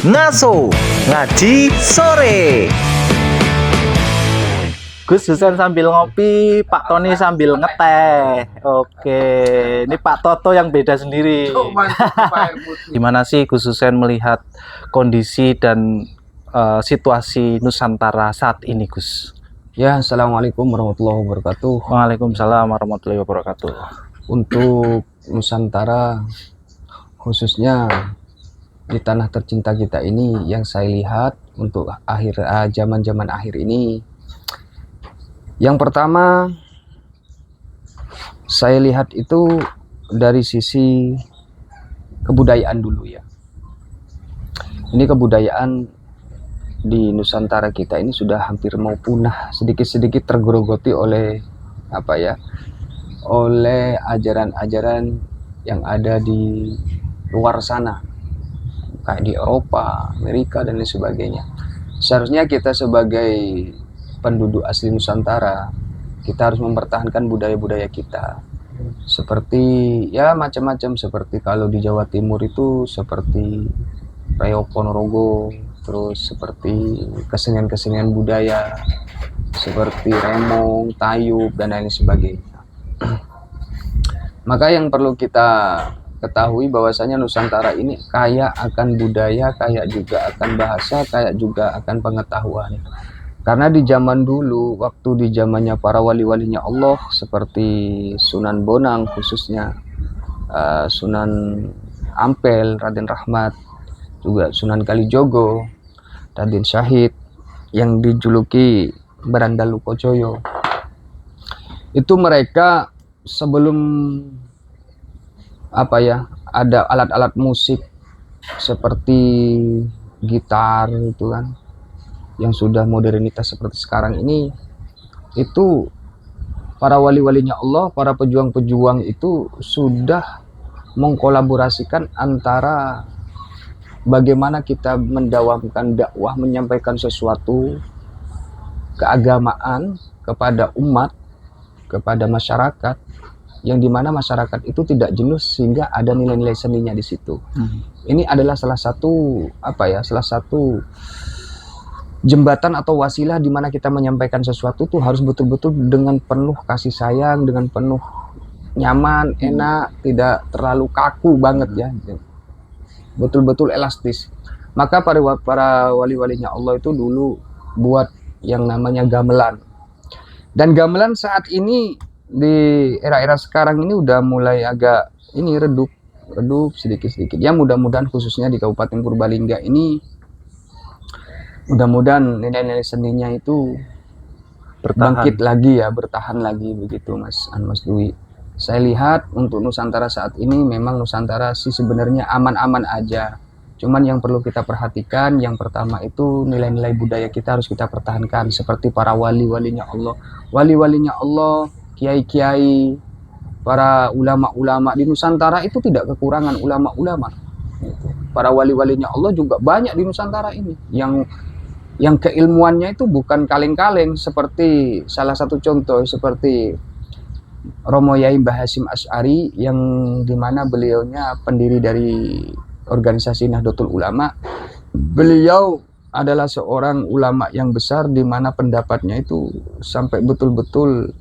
Ngaso Ngaji Sore. Gus Husen sambil ngopi, Pak Tony sambil ngeteh. Oke, ini Pak Toto yang beda sendiri. Gimana sih Gus Husen melihat kondisi dan situasi Nusantara saat ini, Gus? Ya, Assalamualaikum warahmatullahi wabarakatuh. Waalaikumsalam warahmatullahi wabarakatuh. Untuk Nusantara, khususnya di tanah tercinta kita ini, yang saya lihat untuk zaman-zaman akhir ini, yang pertama saya lihat itu dari sisi kebudayaan dulu ya. Ini kebudayaan di Nusantara kita ini sudah hampir mau punah, sedikit-sedikit tergerogoti oleh oleh ajaran-ajaran yang ada di luar sana, kayak di Eropa, Amerika dan lain sebagainya. Seharusnya kita sebagai penduduk asli Nusantara, kita harus mempertahankan budaya-budaya kita. Seperti ya macam-macam, seperti kalau di Jawa Timur itu seperti Reok Ponorogo, terus seperti kesenian-kesenian budaya seperti remong, tayub dan lain sebagainya. Maka yang perlu kita ketahui bahwasanya Nusantara ini kaya akan budaya, kaya juga akan bahasa, kaya juga akan pengetahuan. Karena di zaman dulu, waktu di zamannya para wali-walinya Allah seperti Sunan Bonang khususnya, Sunan Ampel, Raden Rahmat, juga Sunan Kalijogo, Raden Syahid yang dijuluki Berandalu Kocoyo. Itu mereka sebelum ada alat-alat musik seperti gitar itu kan, yang sudah modernitas seperti sekarang ini, itu para wali-walinya Allah, para pejuang-pejuang itu sudah mengkolaborasikan antara bagaimana kita mendawamkan dakwah, menyampaikan sesuatu keagamaan kepada umat, kepada masyarakat, yang dimana masyarakat itu tidak jenuh sehingga ada nilai-nilai seninya di situ. Ini adalah salah satu jembatan atau wasilah di mana kita menyampaikan sesuatu tuh harus betul-betul dengan penuh kasih sayang, dengan penuh nyaman, enak, tidak terlalu kaku banget ya. Betul-betul elastis. Maka para wali-walinya Allah itu dulu buat yang namanya gamelan. Dan gamelan saat ini di era-era sekarang ini udah mulai agak redup sedikit-sedikit. Ya mudah-mudahan khususnya di Kabupaten Purbalingga ini, mudah-mudahan nilai-nilai seninya itu bangkit lagi ya, bertahan lagi begitu Mas Dwi. Saya lihat untuk Nusantara saat ini memang Nusantara sih sebenarnya aman-aman aja. Cuman yang perlu kita perhatikan, yang pertama itu nilai-nilai budaya kita harus kita pertahankan. Seperti para wali-walinya Allah. Wali-walinya Allah, kiai-kiai, para ulama-ulama di Nusantara itu tidak kekurangan ulama-ulama. Para wali-walinya Allah juga banyak di Nusantara ini. Yang keilmuannya itu bukan kaleng-kaleng. Seperti salah satu contoh, seperti Romo Yai Mbah Hasyim Asy'ari, yang dimana beliaunya pendiri dari organisasi Nahdlatul Ulama. Beliau adalah seorang ulama yang besar di mana pendapatnya itu sampai betul-betul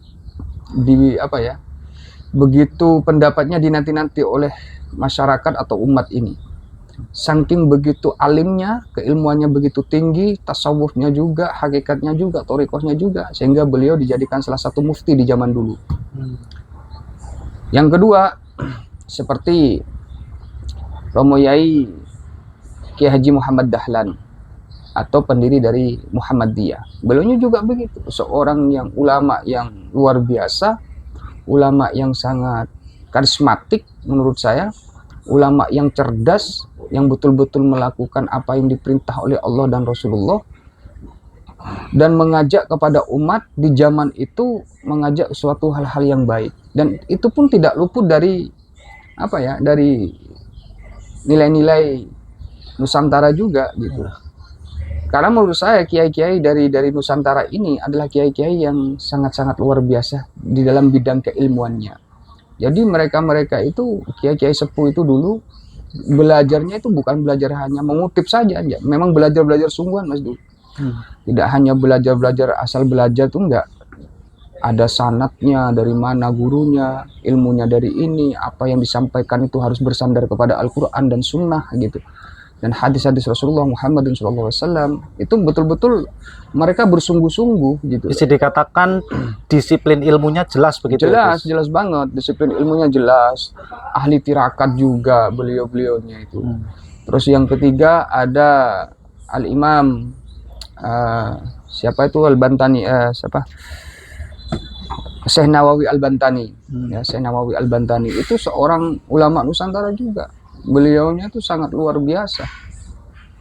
begitu pendapatnya dinanti-nanti oleh masyarakat atau umat ini. Saking begitu alimnya, keilmuannya begitu tinggi, tasawufnya juga, hakikatnya juga, thariqahnya juga, sehingga beliau dijadikan salah satu mufti di zaman dulu. Yang kedua, seperti Romo Yai Kiai Haji Muhammad Dahlan atau pendiri dari Muhammadiyah. Beliau juga begitu, seorang yang ulama yang luar biasa, ulama yang sangat karismatik menurut saya, ulama yang cerdas, yang betul-betul melakukan apa yang diperintah oleh Allah dan Rasulullah, dan mengajak kepada umat di zaman itu, mengajak suatu hal-hal yang baik. Dan itu pun tidak luput dari dari nilai-nilai Nusantara juga gitu. Karena menurut saya kiai-kiai dari Nusantara ini adalah kiai-kiai yang sangat-sangat luar biasa di dalam bidang keilmuannya. Jadi mereka itu kiai-kiai sepuh itu dulu belajarnya itu bukan belajar hanya mengutip saja, ya. Memang belajar sungguhan Mas Du. Tidak hanya belajar asal belajar tuh enggak. Ada sanatnya, dari mana gurunya, ilmunya dari ini, apa yang disampaikan itu harus bersandar kepada Al-Quran dan Sunnah gitu. Dan hadis-hadis Rasulullah Muhammad SAW itu betul-betul mereka bersungguh-sungguh gitu. Bisa dikatakan disiplin ilmunya jelas begitu. Jelas, jelas banget. Disiplin ilmunya jelas. Ahli tirakat juga beliau-beliaunya itu. Terus yang ketiga ada Al-Imam siapa itu Al-Bantani, siapa? Syekh Nawawi Al-Bantani. Ya, Syekh Nawawi Al-Bantani itu seorang ulama Nusantara juga. Beliaunya itu sangat luar biasa.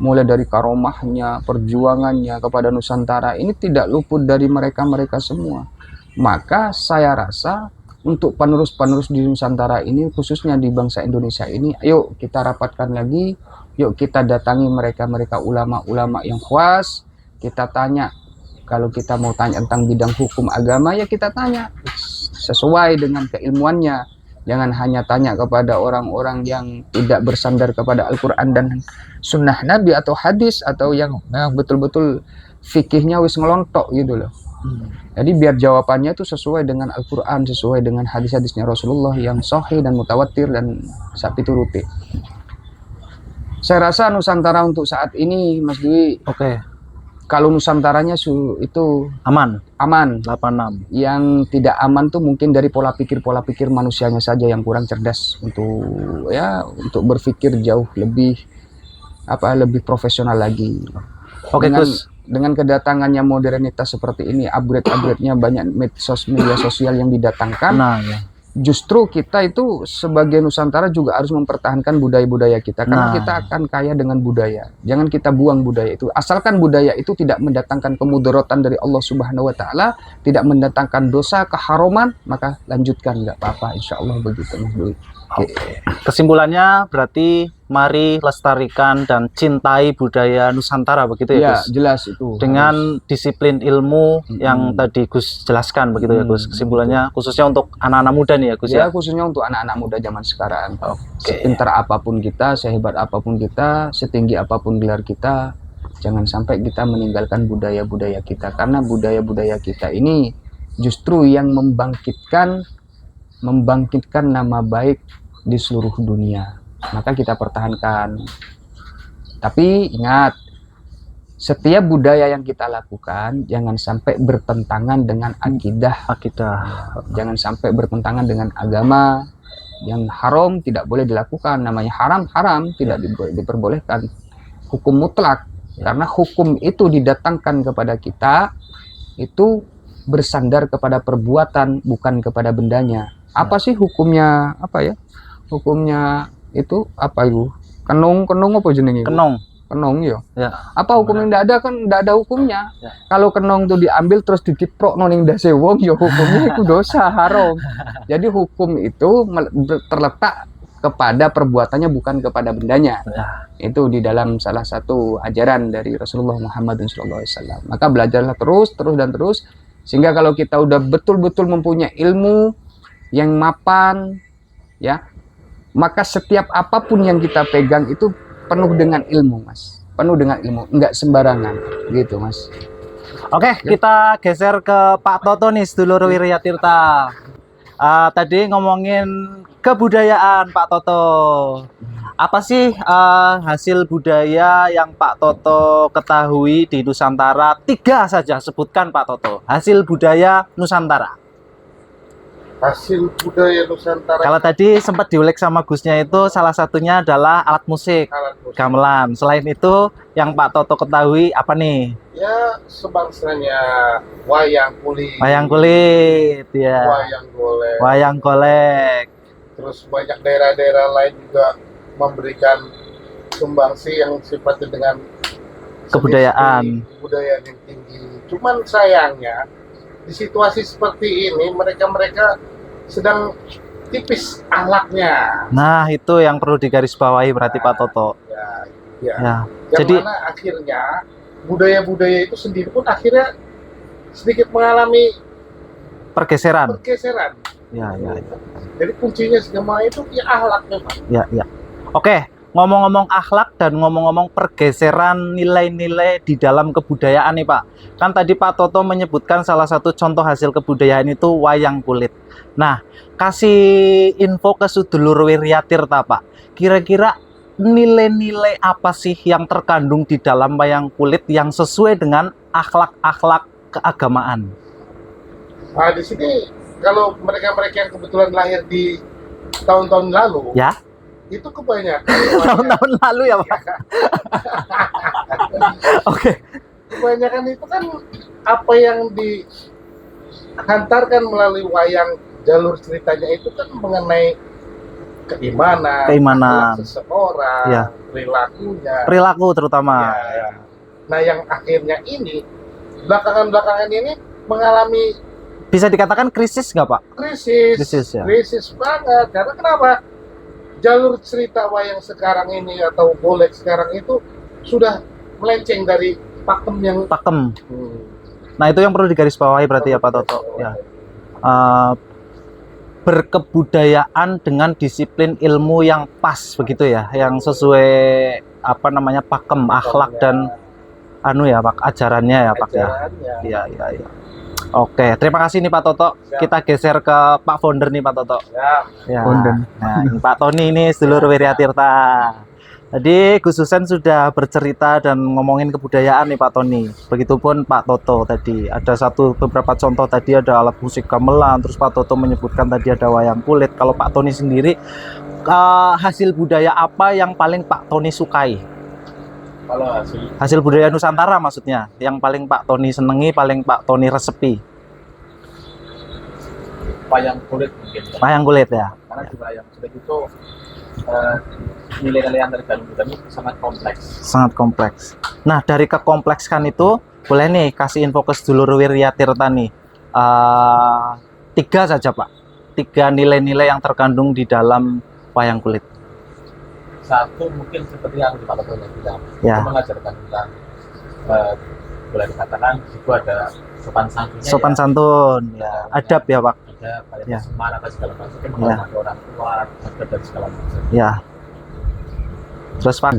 Mulai dari karomahnya, perjuangannya kepada Nusantara ini tidak luput dari mereka-mereka semua. Maka saya rasa untuk penerus-penerus di Nusantara ini, khususnya di bangsa Indonesia ini, yuk kita rapatkan lagi, yuk kita datangi mereka-mereka ulama-ulama yang khuas, kita tanya. Kalau kita mau tanya tentang bidang hukum agama, ya kita tanya sesuai dengan keilmuannya. Jangan hanya tanya kepada orang-orang yang tidak bersandar kepada Al-Quran dan Sunnah Nabi atau hadis, atau yang betul-betul fikihnya wis ngelontok gitu loh. Jadi biar jawabannya itu sesuai dengan Al-Quran, sesuai dengan hadis-hadisnya Rasulullah yang sahih dan mutawatir dan sapi turuti. Saya rasa Nusantara untuk saat ini, Mas Dwi, kalau Nusantaranya itu aman. 86. Yang tidak aman tuh mungkin dari pola pikir manusianya saja yang kurang cerdas untuk berpikir jauh lebih profesional lagi. Dengan kedatangannya modernitas seperti ini, upgrade-nya banyak media sosial yang didatangkan. Justru kita itu sebagai Nusantara juga harus mempertahankan budaya-budaya kita, karena kita akan kaya dengan budaya. Jangan kita buang budaya itu. Asalkan budaya itu tidak mendatangkan kemudaratan dari Allah Subhanahu wa taala, tidak mendatangkan dosa, keharuman, maka lanjutkan, nggak apa-apa, insya Allah begitu. Kesimpulannya berarti mari lestarikan dan cintai budaya Nusantara begitu ya, Gus? Jelas itu. Dengan disiplin ilmu yang tadi Gus jelaskan begitu ya, Gus. Kesimpulannya khususnya untuk anak-anak muda nih ya, Gus ya? Khususnya untuk anak-anak muda zaman sekarang. Sepintar apapun kita, sehebat apapun kita, setinggi apapun gelar kita, jangan sampai kita meninggalkan budaya-budaya kita, karena budaya-budaya kita ini justru yang membangkitkan nama baik di seluruh dunia. Maka kita pertahankan. Tapi ingat, setiap budaya yang kita lakukan jangan sampai bertentangan dengan akidah. Jangan sampai bertentangan dengan agama. Yang haram tidak boleh dilakukan. Namanya haram tidak diperbolehkan. Hukum mutlak. Karena hukum itu didatangkan kepada kita itu bersandar kepada perbuatan, bukan kepada bendanya. Apa sih hukumnya? Hukumnya itu apa itu? Kenong apa jenenge? Kenong ya. Apa hukumnya? Ndak ada, kan ndak ada hukumnya. Kalau kenong itu diambil terus diciprok ning ndase wong, ya hukumnya itu dosa, haram. Jadi hukum itu terletak kepada perbuatannya, bukan kepada bendanya. Itu di dalam salah satu ajaran dari Rasulullah Muhammad SAW. Maka belajarlah terus sehingga kalau kita udah betul-betul mempunyai ilmu yang mapan, ya, maka setiap apapun yang kita pegang itu penuh dengan ilmu, Mas. Penuh dengan ilmu, enggak sembarangan, gitu, Mas. Kita geser ke Pak Toto nih, sedulur Wiryatirta. Tadi ngomongin kebudayaan, Pak Toto. Apa sih hasil budaya yang Pak Toto ketahui di Nusantara? 3 saja, sebutkan Pak Toto. Hasil budaya Nusantara. Hasil budaya Nusantara. Kalau tadi sempat diulik sama Gusnya itu salah satunya adalah alat musik. Gamelan. Selain itu yang Pak Toto ketahui apa nih? Ya, sebangsanya wayang kulit. Wayang kulit, ya. Wayang golek. Terus banyak daerah-daerah lain juga memberikan sumbangsi yang sifatnya dengan kebudayaan yang tinggi. Cuman sayangnya di situasi seperti ini mereka sedang tipis akhlaknya. Nah, itu yang perlu digarisbawahi berarti Pak Toto. Yang jadi mana akhirnya budaya-budaya itu sendiri pun akhirnya sedikit mengalami pergeseran. Ya. Jadi kuncinya semua itu ya akhlak memang. Ya. Oke, ngomong-ngomong akhlak dan ngomong-ngomong pergeseran nilai-nilai di dalam kebudayaan nih Pak. Kan tadi Pak Toto menyebutkan salah satu contoh hasil kebudayaan itu wayang kulit. Nah, kasih info ke Sedulur Wiryatirta Pak. Kira-kira nilai-nilai apa sih yang terkandung di dalam wayang kulit yang sesuai dengan akhlak-akhlak keagamaan? Nah, di sini kalau mereka-mereka yang kebetulan lahir di tahun-tahun lalu, Ya, itu kebanyakan tahun-tahun lalu ya Pak. Oke. kebanyakan itu kan apa yang dihantarkan melalui wayang, jalur ceritanya itu kan mengenai keimanan, Keimanan. akhlak seseorang, Ya. perilakunya. Perilaku terutama. Ya. Nah, yang akhirnya ini belakangan ini mengalami Bisa dikatakan krisis nggak Pak? krisis, Krisis, ya. krisis banget. Karena kenapa? Jalur cerita wayang sekarang ini atau golek sekarang itu sudah melenceng dari pakem yang Pakem. Nah, itu yang perlu digarisbawahi berarti ya Pak Toto. Ya. Berkebudayaan dengan disiplin ilmu yang pas begitu ya, yang sesuai apa namanya pakem, akhlak dan ya Pak, ajarannya ya Pak ya. ajarannya. Iya, iya, iya. Oke, terima kasih nih Pak Toto. Kita geser ke Pak Founder nih Pak Toto. Ya, Ya. Founder. Nah, ini Pak Tony ini Sedulur Wiryatirta. Tadi Gus Husen sudah bercerita dan ngomongin kebudayaan nih Pak Tony. Begitupun Pak Toto tadi. Ada beberapa contoh tadi ada alat musik gamelan, terus Pak Toto menyebutkan tadi ada wayang kulit. Kalau Pak Tony sendiri hasil budaya apa yang paling Pak Tony sukai? kalau Hasil budaya Nusantara maksudnya, yang paling Pak Tony senengi, paling Pak Tony resepi. wayang kulit mungkin ya. Wayang kulit ya. Karena di wayang kulit itu nilai-nilai yang terkandung di dalamnya sangat kompleks. Sangat kompleks. Nah, dari kekomplekskan itu boleh nih kasih info ke Sedulur Wiryatirta nih. 3 saja Pak. 3 nilai-nilai yang terkandung di dalam wayang kulit. Satu mungkin seperti yang Pak Toto bilang, Ya. itu mengajarkan tentang boleh dikatakan itu ada sopan santunnya. Sopan ya. santun, ya. Adab ya Pak. Ada pada Ya. semangat apa segala macam, menghormati orang tua, adab dan segala macam. Ya. Terus Pak,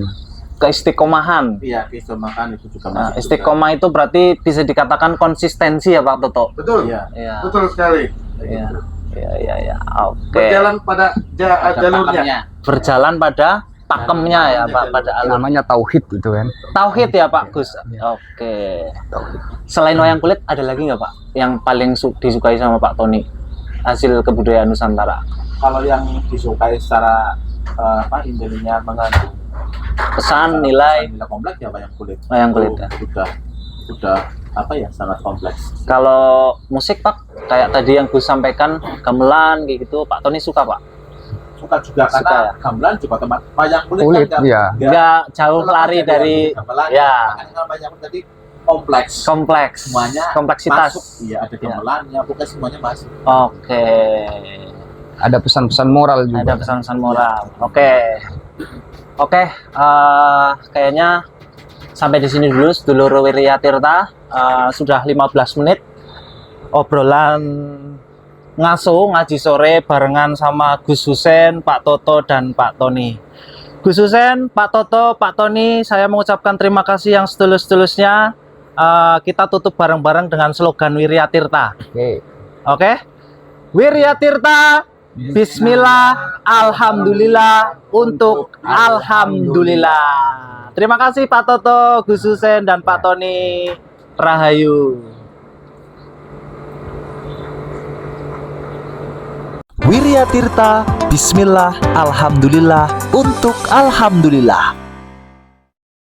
keistiqomahan. Iya, keistiqomahan itu juga Nah, masuk istiqomah itu berarti bisa dikatakan konsistensi ya Pak Toto. Betul. Iya. Iya. Betul sekali. Iya. Iya, iya, iya. Oke. Berjalan pada jalurnya. Berjalan pada pakemnya ya Pak, pada alam. Namanya tauhid gitu kan. Tauhid ya Pak Gus. Oke. Selain wayang kulit ada lagi nggak Pak yang paling disukai sama Pak Tony hasil kebudayaan Nusantara? Kalau yang disukai secara intinya mengandung Pesan, nilai, kompleks ya wayang kulit. wayang kulit ya. Sudah apa ya, sangat kompleks. Kalau musik Pak, kayak tadi yang Gus sampaikan gamelan kayak gitu, Pak Tony suka Pak? Suka juga Suka, karena ya? gamelan juga teman wayang kulit, Kulit, kan ya. Nggak jauh lari dari gamelan. ya. Makanya kalau wayang kulit tadi kompleks. Kompleks. Semuanya Kompleksitas. Masuk. Iya, ada gamelannya, pokoknya semuanya masuk. Oke. Ada pesan-pesan moral juga. Ada pesan-pesan moral. Oke. Oke, kayaknya sampai di sini dulu Sedulur Wiryatirta. Sudah 15 menit obrolan ngaji sore barengan sama Gus Husen, Pak Toto dan Pak Tony. Gus Husen, Pak Toto, Pak Tony, saya mengucapkan terima kasih yang setulus-tulusnya. Kita tutup bareng-bareng dengan slogan Wiryatirta. Oke. Oke? Wiryatirta, Bismillah, Alhamdulillah, untuk Alhamdulillah. Terima kasih Pak Toto, Gus Husen, dan Pak Tony. Rahayu. Wiryatirta, Bismillah, Alhamdulillah, untuk Alhamdulillah.